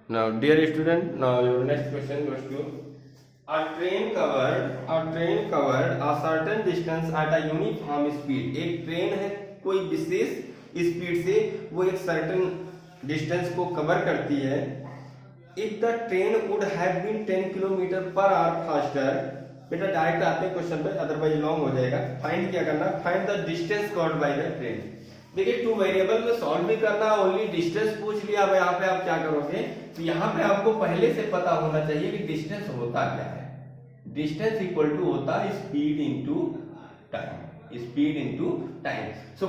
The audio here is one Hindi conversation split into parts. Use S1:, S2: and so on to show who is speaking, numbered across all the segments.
S1: Now, dear student, now your next question goes to a train covered a certain distance at a uniform speed. एक ट्रेन है कोई विशेष स्पीड से वो एक सर्टेन डिस्टेंस को कवर करती है. If the train would have been 10 kilometre per our faster. बेटा डायरेक्ट आते हैं क्वेश्चन पे, अदरवाइज लॉन्ग हो जाएगा. फाइंड क्या करना, find the distance covered by the train. देखिए टू वेरिएबल में सॉल्व भी करना, ओनली डिस्टेंस पूछ लिया. अब यहाँ पे आप क्या करोगे, तो यहाँ पे आपको पहले से पता होना चाहिए कि डिस्टेंस होता क्या है. डिस्टेंस इक्वल टू होता है speed into time. Speed into time. So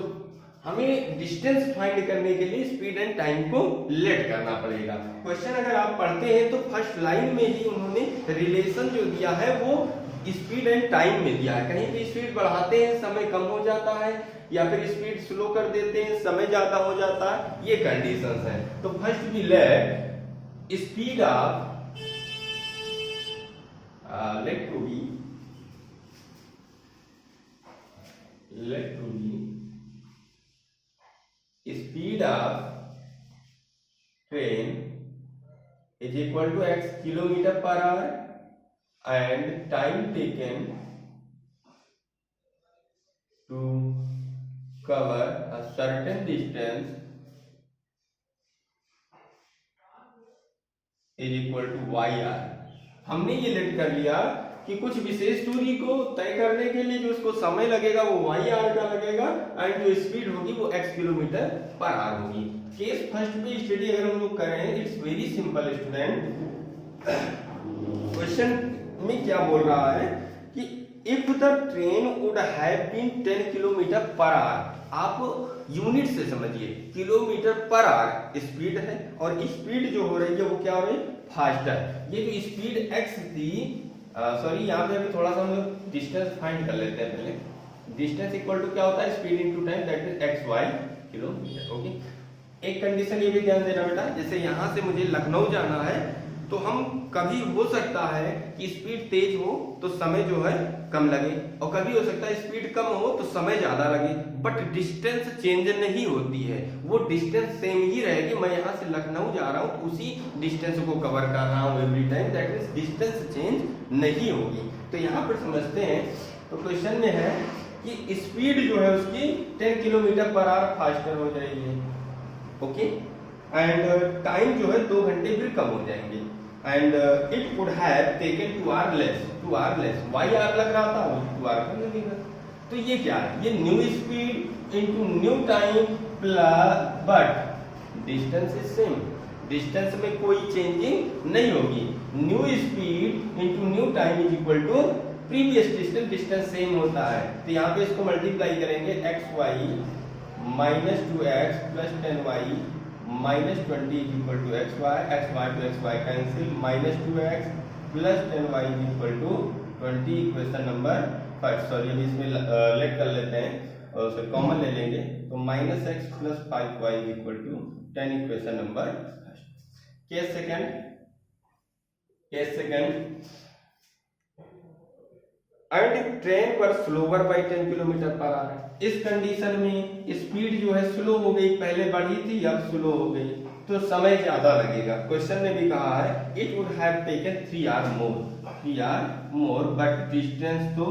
S1: हमें डिस्टेंस फाइंड करने के लिए स्पीड एंड टाइम को लेट करना पड़ेगा. क्वेश्चन अगर आप पढ़ते हैं तो फर्स्ट लाइन में ही उन्होंने रिलेशन जो दिया है वो स्पीड एंड टाइम में दिया है. कहीं भी स्पीड बढ़ाते हैं समय कम हो जाता है, या फिर स्पीड स्लो कर देते हैं समय ज्यादा हो जाता है. ये कंडीशंस हैं. तो first we let speed of let to be speed of train is equal to x kilometer per hour and time taken to cover a certain distance is equal to yr. हमने ये लेट कर लिया कि कुछ विशेष दूरी को तय करने के लिए जो उसको समय लगेगा वो वाई आर का लगेगा, एंड जो स्पीड होगी वो x किलोमीटर पर आवर होगी. केस फर्स्ट पे स्टडी अगर हम लोग करें, it's very simple student. Question में क्या बोल रहा है कि if the train would have been 10 kilometre per hour. आप यूनिट से समझिए, किलोमीटर पर आवर स्पीड है और स्पीड जो हो रही है वो क्या हो रही है, फास्टर. ये जो स्पीड x थी, सॉरी यहाँ पे अभी थोड़ा सा हम लोग डिस्टेंस फाइंड कर लेते हैं पहले. डिस्टेंस इक्वल टू क्या होता है, speed into time, that is X Y kilometre. Okay, एक कंडीशन ये भी ध्यान देना बेटा, जैसे यहाँ से मुझे लखनऊ जाना है तो हम कभी हो सकता है कि स्पीड तेज हो तो समय जो है कम लगे, और कभी हो सकता है स्पीड कम हो तो समय ज्यादा लगे, बट डिस्टेंस चेंज नहीं होती है. वो डिस्टेंस सेम ही रहेगी. मैं यहाँ से लखनऊ जा रहा हूँ, उसी डिस्टेंस को कवर कर रहा हूँ every time, that means distance change नहीं होगी. तो यहाँ पर समझते हैं. तो क्वेश्चन में है कि स्पीड जो है उसकी 10 किलोमीटर पर आवर फास्टर हो जाएगी. ओके, एंड टाइम जो है 2 घंटे फिर कम हो जाएंगे. And it would have taken 2 hour less. Y hour लग रहा था, वो 2 आवर कम लगेगा. तो ये क्या है, ये new speed into new time plus, but distance is same. Distance में कोई चेंजिंग नहीं होगी. New speed into new time is equal to previous distance. Distance same होता है. तो यहाँ पे इसको मल्टीप्लाई करेंगे, x y minus 2x plus 10y minus 20 is equal to x y to x y cancel, minus 2x plus 10y is equal to 20. Equation number first, sorry अभी इसमें लेट कर लेते हैं और उसे कॉमन ले लेंगे, तो minus x plus 5y is equal to 10. Equation number first. Case second, and train पर slower by 10 kilometre per hour. इस कंडीशन में स्पीड जो है स्लो हो गई, पहले बढ़ी थी अब स्लो हो गई, तो समय ज्यादा लगेगा. क्वेश्चन ने भी कहा है it would have taken 3 hour more, but distance तो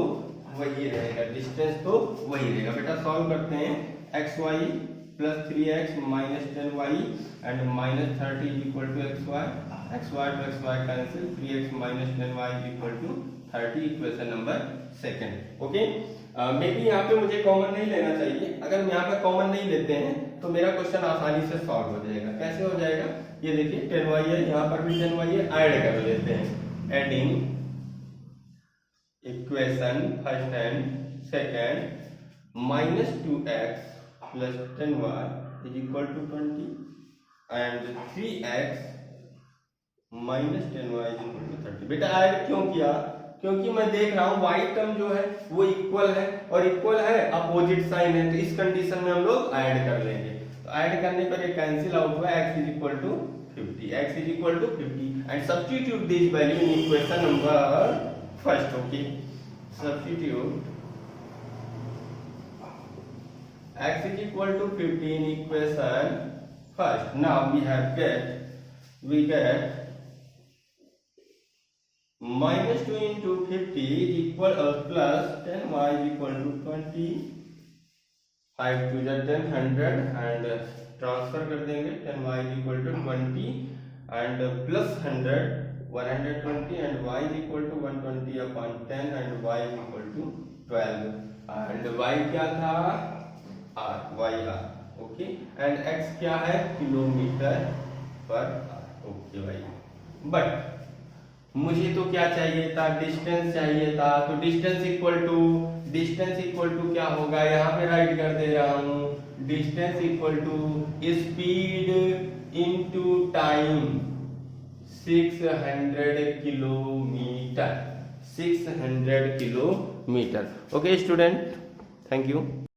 S1: वही रहेगा. बेटा सॉल्व करते हैं. X y plus 3x minus 10y and minus 30 is equal to x y to x y cancel, 3x minus 10y is equal to 30. Equation number second. Okay, maybe यहाँ पे मुझे कॉमन नहीं लेना चाहिए. अगर हम यहाँ पे कॉमन नहीं लेते हैं तो मेरा क्वेश्चन आसानी से सॉल्व हो जाएगा. कैसे हो जाएगा, ये देखिए 10y है, यहाँ पर भी 10y है, ऐड कर लेते हैं. Adding equation first and second, minus 2x plus 10y is equal to 20 and 3x minus 10y is equal to 30. बेटा ऐड क्यों किया, क्योंकि मैं देख रहा हूं y टर्म जो है वो इक्वल है, और इक्वल है अपोजिट साइन है, तो इस कंडीशन में हम लोग ऐड कर लेंगे. तो ऐड करने पर ये कैंसिल आउट हुआ, x is equal to 50 and substitute this value in equation number first. Okay, substitute x is equal to 50 in equation first. Now we have get we get -2 into 50 is equal plus 10y is equal to 20, 5 to the 10 100 and transfer कर देंगे 10y is equal to 20 and plus 100 120 and y is equal to 120 upon 10 and y is equal to 12 and y क्या था r y r okay and x क्या है किलोमीटर पर आवर ओके भाई। बट मुझे तो क्या चाहिए था डिस्टेंस चाहिए था तो डिस्टेंस इक्वल टू क्या होगा यहाँ पे राइट कर दे रहा हूँ distance equal to speed into time 600 kilometre 600 kilometre. Okay student thank you.